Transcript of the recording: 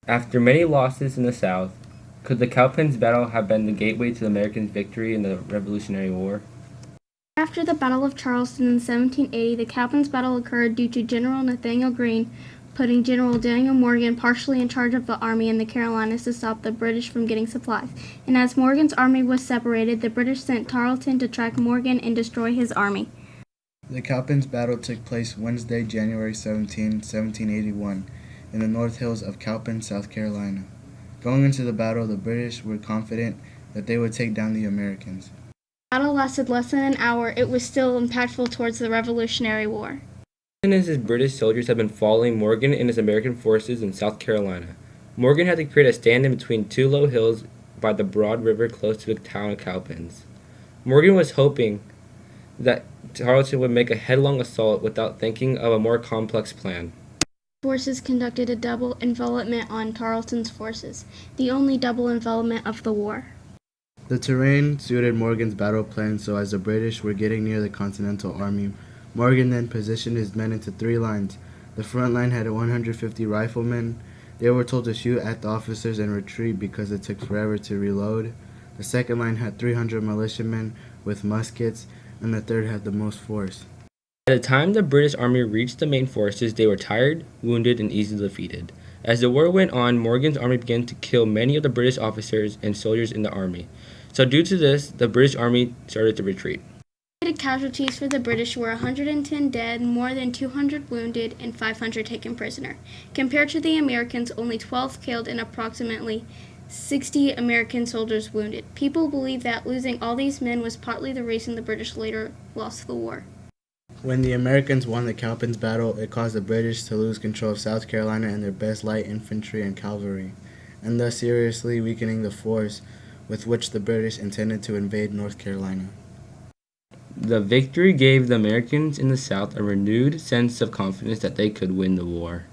After many losses in the South, could the Cowpens battle have been the gateway to the Americans' victory in the Revolutionary War? After the Battle of Charleston in 1780, the Cowpens battle occurred due to General Nathanael Greene putting General Daniel Morgan partially in charge of the army in the Carolinas to stop the British from getting supplies. And as Morgan's army was separated, the British sent Tarleton to track Morgan and destroy his army. The Cowpens battle took place Wednesday, January 17, 1781, in the North Hills of Cowpens, South Carolina. Going into the battle, the British were confident that they would take down the Americans. The battle lasted less than an hour. It was still impactful towards the Revolutionary War. Morgan and his British soldiers had been following Morgan and his American forces in South Carolina. Morgan had to create a stand in between two low hills by the Broad River close to the town of Cowpens. Morgan was hoping that Tarleton would make a headlong assault without thinking of a more complex plan. Forces conducted a double envelopment on Tarleton's forces, the only double envelopment of the war. The terrain suited Morgan's battle plan, so as the British were getting near the Continental Army, Morgan then positioned his men into three lines. The front line had 150 riflemen. They were told to shoot at the officers and retreat because it took forever to reload. The second line had 300 militiamen with muskets, and the third had the most force. By the time the British army reached the main forces, they were tired, wounded, and easily defeated. As the war went on, Morgan's army began to kill many of the British officers and soldiers in the army. So due to this, the British army started to retreat. Estimated casualties for the British were 110 dead, more than 200 wounded, and 500 taken prisoner. Compared to the Americans, only 12 killed and approximately 60 American soldiers wounded. People believe that losing all these men was partly the reason the British later lost the war. When the Americans won the Cowpens battle, it caused the British to lose control of South Carolina and their best light infantry and cavalry, and thus seriously weakening the force with which the British intended to invade North Carolina. The victory gave the Americans in the South a renewed sense of confidence that they could win the war.